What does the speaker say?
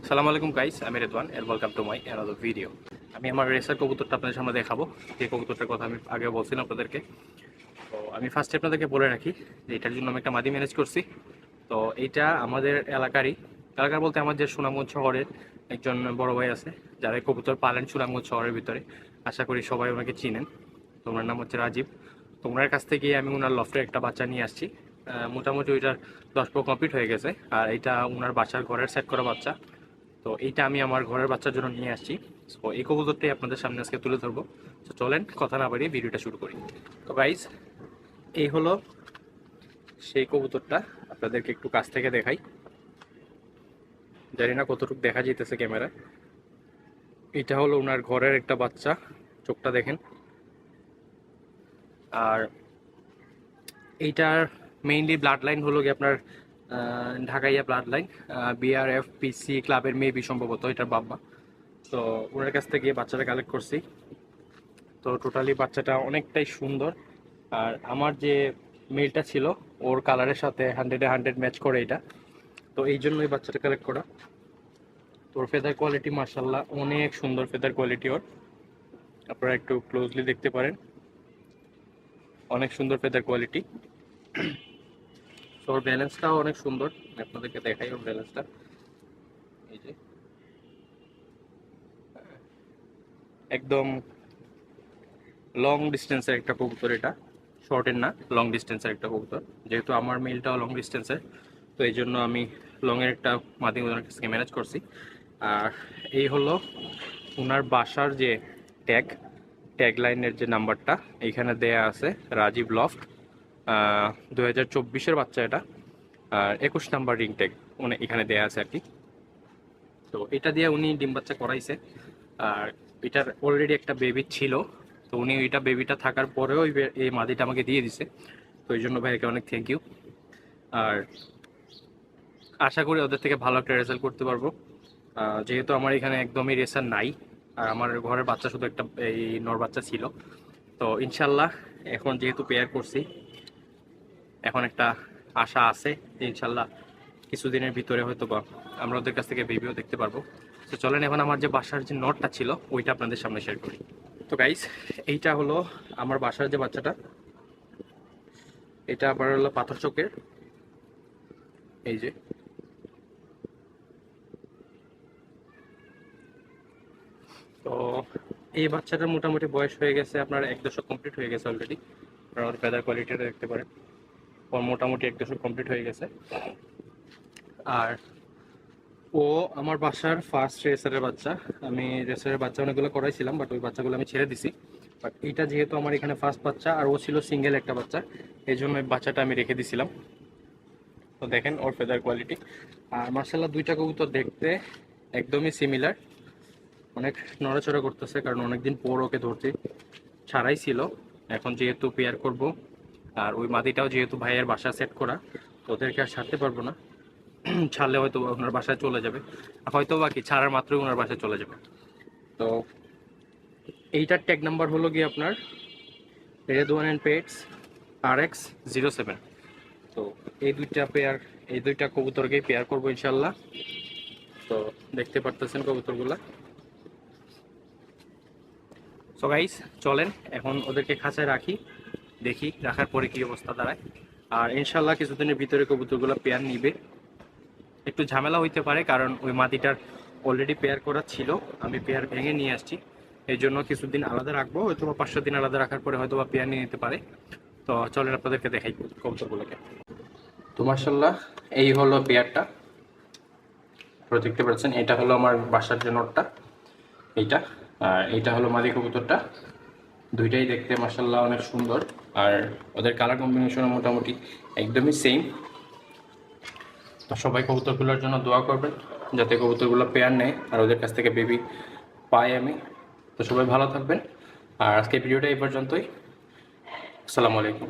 সালাম আলাইকুম গাইস, আমি Redwan and welcome to my another video. আমি আমার রেসার কবুতরটা আপনাদের সামনে দেখাবো। যে কবুতরটার কথা আমি আগে বলছিলাম আপনাদেরকে। তো আমি ফার্স্টে আপনাদেরকে বলে রাখি যে এটার জন্য আমি একটা মাদি ম্যানেজ করছি। তো এইটা আমাদের এলাকার বলতে আমার যে সুনামগঞ্জ শহরের একজন বড় ভাই আছে, যারা এই কবুতর পালেন সুনামগঞ্জ শহরের ভিতরে। আশা করি সবাই ওনাকে চিনেন। তো ওনার নাম হচ্ছে রাজীব। তো ওনার কাছ থেকে আমি ওনার লফটের একটা বাচ্চা নিয়ে আসছি। মোটামুটি ওইটার 10 কমপ্লিট হয়ে গেছে। আর এটা ওনার বাসার ঘরের সেট করা বাচ্চা। তো এইটা আমি আমার ঘরের বাচ্চার জন্য নিয়ে আসছি। সো এই কবুতরটাই আপনাদের সামনে আজকে তুলে ধরবো। তো চলেন কথা না বাড়িয়ে ভিডিওটা শুরু করি। তো গাইজ, এই হলো সেই কবুতরটা। আপনাদেরকে একটু কাছ থেকে দেখাই, জানি না কতটুকু দেখা যাইতেছে ক্যামেরায়। এটা হলো ওনার ঘরের একটা বাচ্চা, চোখটা দেখেন। আর এইটার মেইনলি ব্লাড লাইন হলো কি আপনার ঢাকাইয়া ব্লাড লাইন, BRFPC ক্লাবের মেবি সম্ভবত এটার বাবা। তো ওনার কাছ থেকে বাচ্চাটা কালেক্ট করছি। তো টোটালি বাচ্চাটা অনেকটাই সুন্দর। আর আমার যে মেলটা ছিল ওর কালারের সাথে 100-100 ম্যাচ করে এটা। তো এই জন্যই বাচ্চাটা কালেক্ট করা। তোর ফেদার কোয়ালিটি মার্শাল্লাহ অনেক সুন্দর ফেদার কোয়ালিটি ওর। আপনারা একটু ক্লোজলি দেখতে পারেন, অনেক সুন্দর ফেদার কোয়ালিটি। তো ওর ব্যালেন্সটাও অনেক সুন্দর, আপনাদেরকে দেখাই ওর ব্যালেন্সটা। এই যে একদম লং ডিস্টেন্সের একটা কবুতর এটা, শর্টের না, লং ডিস্টেন্সের একটা কবুতর। যেহেতু আমার মেলটাও লং ডিস্টেন্সের, তো এই জন্য আমি লংয়ের একটা মাদি ওনার কাছ থেকে ম্যানেজ করছি। আর এই হলো ওনার বাসার যে ট্যাগ লাইনের যে নাম্বারটা এইখানে দেয়া আছে, রাজীব লফট। 2024-এর বাচ্চা এটা। আর 21 নাম্বার রিং ট্যাগ মানে এখানে দেয়া আছে আর কি। তো এটা দিয়ে উনি ডিম বাচ্চা করাইছে। আর এটার অলরেডি একটা বেবি ছিল, তো উনি ওইটা বেবিটা থাকার পরেও এই মাদিটা আমাকে দিয়ে দিছে। তো এই জন্য ভাইকে অনেক থ্যাংক ইউ। আর আশা করি ওদের থেকে ভালো একটা রেজাল্ট করতে পারবো। যেহেতু আমার এখানে একদমই রেসার নাই, আর আমার ঘরের বাচ্চা শুধু একটা এই নর বাচ্চা ছিল। তো ইনশাল্লাহ এখন যেহেতু পেয়ার করছি, এখন একটা আশা আছে যে ইনশাল্লাহ কিছুদিনের ভিতরে হয়তো বা আমরা ওদের কাছ থেকে বেবিও দেখতে পারবো। তো চলেন এখন আমার যে বাসার যে নটটা ছিল ওইটা আপনাদের সামনে শেয়ার করি। তো গাইস, এইটা হলো আমার বাসার যে বাচ্চাটা। এটা আবার হলো পাথর চোখের। এই যে তো এই বাচ্চাটার মোটামুটি বয়স হয়ে গেছে আপনার 1 দশক কমপ্লিট হয়ে গেছে অলরেডি। আপনারা ওর ফেদার কোয়ালিটিটা দেখতে পারেন, ওর মোটামুটি 1 দশক কমপ্লিট হয়ে গেছে। আর ও আমার বাসার ফার্স্ট রেসারের বাচ্চা। আমি রেসারের বাচ্চা অনেকগুলো করাইছিলাম, বাট ওই বাচ্চাগুলো আমি ছেড়ে দিছি। বাট এটা যেহেতু আমার এখানে ফার্স্ট বাচ্চা, আর ও ছিল সিঙ্গেল একটা বাচ্চা, এই জন্য ওই বাচ্চাটা আমি রেখে দিছিলাম। তো দেখেন ওর ফেদার কোয়ালিটি। আর মার্শাল্লাহ দুইটা কবুতর দেখতে একদমই সিমিলার। অনেক নড়াচড়া করতেছে, কারণ অনেকদিন পর ওকে ধরতে ছাড়াই ছিল। এখন যেহেতু পেয়ার করব, আর ওই মাদিটাও যেহেতু ভাইয়ের বাসা সেট করা, তো ওদেরকে আর ছাড়তে পারবো না। ছাড়লে হয়তো ওনার বাসায় চলে যাবে, হয়তো বা কি ছাড়ার মাত্রই ওনার বাসায় চলে যাবে। তো এইটার ট্যাগ নাম্বার হলো গিয়ে আপনার রেদওয়ান এন্ড পেটস RX07। তো এই দুইটা কবুতরকেই পেয়ার করবো ইনশাল্লাহ। তো দেখতে পারতেছেন কবুতরগুলা। সো গাইস, চলেন এখন ওদেরকে খাঁচায় রাখি, দেখি রাখার পরে কি অবস্থা দাঁড়ায়। আর ইনশাল্লাহ কিছুদিনের ভিতরে কবুতরগুলো পেয়ার নিবে। একটু ঝামেলা হইতে পারে, কারণ ওই মাটিটার অলরেডি পেয়ার করা ছিল, আমি পেয়ার ভেঙে নিয়ে আসছি। এই জন্য কিছুদিন আলাদা রাখবো, হয়তো বা 5-7 দিন আলাদা রাখার পরে হয়তো বা পেয়ার নিয়ে নিতে পারে। তো চলেন আপনাদেরকে দেখাই কবুতরগুলোকে। তো মার্শাল্লাহ এই হলো পেয়ারটা, দেখতে পাচ্ছেন। এটা হলো আমার বাসার যে নটটা এইটা, আর এইটা হলো মাদি কবুতরটা। দুইটাই দেখতে মার্শাল্লাহ অনেক সুন্দর। আর ওদের কালার কম্বিনেশন মোটামুটি একদমই সেম। তো সবাই কবুতরগুলোর জন্য দোয়া করবেন যাতে কবুতরগুলো পেয়ার নেয় আর ওদের কাছ থেকে বেবি পাই আমি। তো সবাই ভালো থাকবেন। আর আজকে ভিডিওটা এই পর্যন্তই। আসসালামু আলাইকুম।